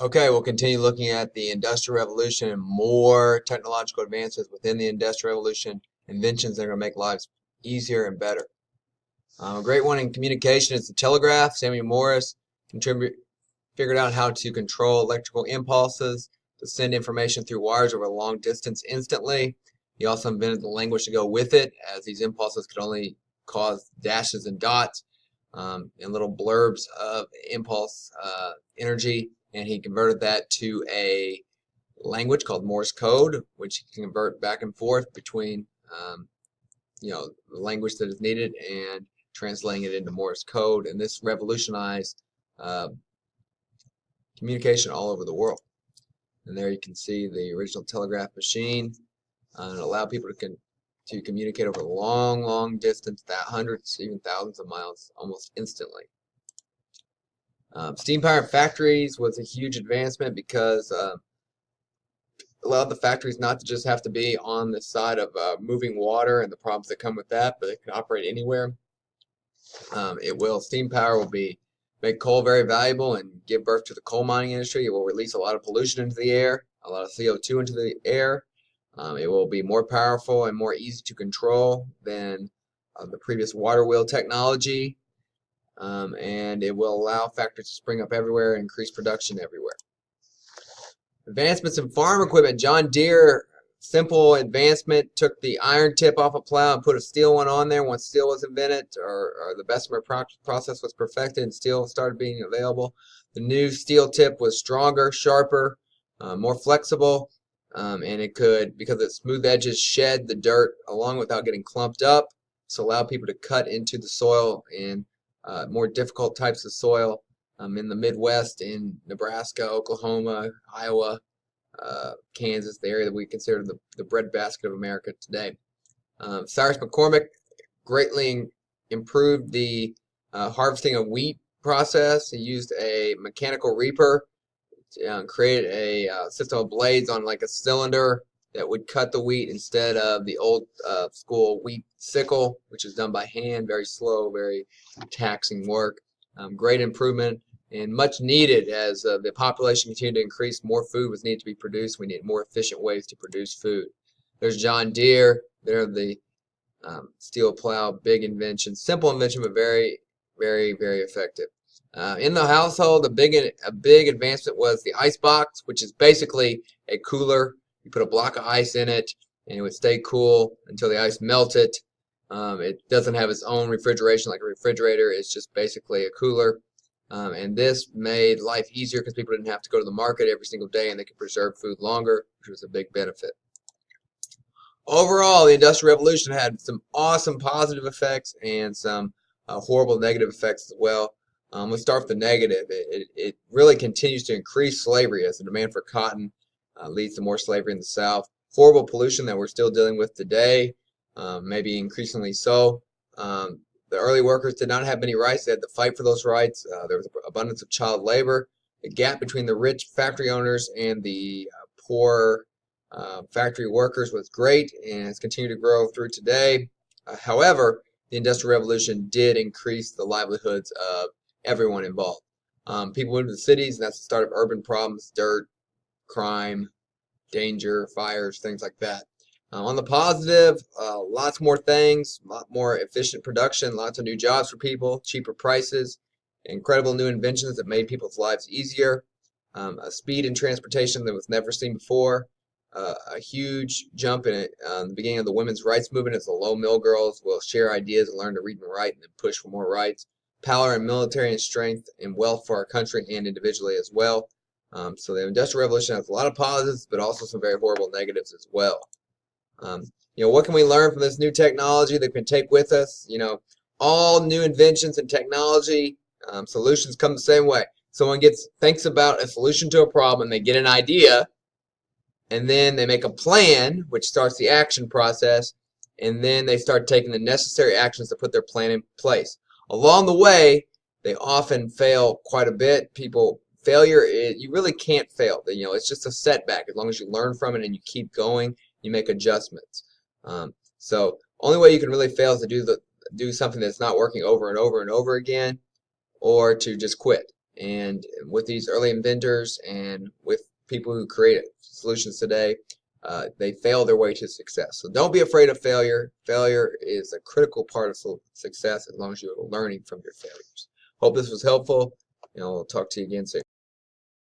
Okay, we'll continue looking at the Industrial Revolution and more technological advances within the Industrial Revolution, inventions that are going to make lives easier and better. A great one in communication is the telegraph. Samuel Morse figured out how to control electrical impulses to send information through wires over a long distance instantly. He also invented the language to go with it, as these impulses could only cause dashes and dots and little blurbs of impulse energy, and he converted that to a language called Morse code, which he can convert back and forth between the language that is needed and translating it into Morse code. And this revolutionized communication all over the world. And there you can see the original telegraph machine, and it allowed people to communicate over long, long distance, hundreds, even thousands of miles, almost instantly. Steam-powered factories was a huge advancement because allowed the factories not to just have to be on the side of moving water and the problems that come with that, but it can operate anywhere. Steam power will make coal very valuable and give birth to the coal mining industry. It will release a lot of pollution into the air, a lot of CO2 into the air. It will be more powerful and more easy to control than the previous water wheel technology. And it will allow factories to spring up everywhere and increase production everywhere. Advancements in farm equipment. John Deere, simple advancement, took the iron tip off a plow and put a steel one on there once steel was invented, or the Bessemer process was perfected and steel started being available. The new steel tip was stronger, sharper, more flexible, and it could, because its smooth edges, shed the dirt along without getting clumped up. So allow people to cut into the soil in more difficult types of soil in the Midwest, in Nebraska, Oklahoma, Iowa, Kansas, the area that we consider the breadbasket of America today. Cyrus McCormick greatly improved the harvesting of wheat process. He used a mechanical reaper to create a system of blades on like a cylinder that would cut the wheat instead of the old school wheat sickle, which is done by hand, very slow, very taxing work. Great improvement and much needed as the population continued to increase. More food was needed to be produced. We need more efficient ways to produce food. There's John Deere. They're the steel plow, big invention, simple invention, but very, very, very effective. In the household, a big advancement was the ice box, which is basically a cooler. You put a block of ice in it, and it would stay cool until the ice melted. It doesn't have its own refrigeration like a refrigerator. It's just basically a cooler. And this made life easier because people didn't have to go to the market every single day, and they could preserve food longer, which was a big benefit. Overall, the Industrial Revolution had some awesome positive effects and some horrible negative effects as well. Let's start with the negative. It really continues to increase slavery as the demand for cotton leads to more slavery in the South. Horrible pollution that we're still dealing with today, maybe increasingly so. The early workers did not have many rights. They had to fight for those rights. There was abundance of child labor. The gap between the rich factory owners and the poor factory workers was great, and it's continued to grow through today. However, the Industrial Revolution did increase the livelihoods of everyone involved. People moved to the cities, and that's the start of urban problems, dirt, crime, danger, fires, things like that. On the positive, lots more things, a lot more efficient production, lots of new jobs for people, cheaper prices, incredible new inventions that made people's lives easier, a speed in transportation that was never seen before, a huge jump in the beginning of the women's rights movement as the low mill girls will share ideas and learn to read and write and then push for more rights, power and military and strength and wealth for our country and individually as well. So the Industrial Revolution has a lot of positives, but also some very horrible negatives as well. What can we learn from this new technology that we can take with us? All new inventions and technology solutions come the same way. Someone thinks about a solution to a problem, they get an idea, and then they make a plan, which starts the action process, and then they start taking the necessary actions to put their plan in place. Along the way, they often fail quite a bit. Failure, you really can't fail. It's just a setback. As long as you learn from it and you keep going, you make adjustments. So only way you can really fail is to do something that's not working over and over and over again, or to just quit. And with these early inventors and with people who create solutions today, they fail their way to success. So don't be afraid of failure. Failure is a critical part of success as long as you're learning from your failures. Hope this was helpful, and I'll talk to you again soon.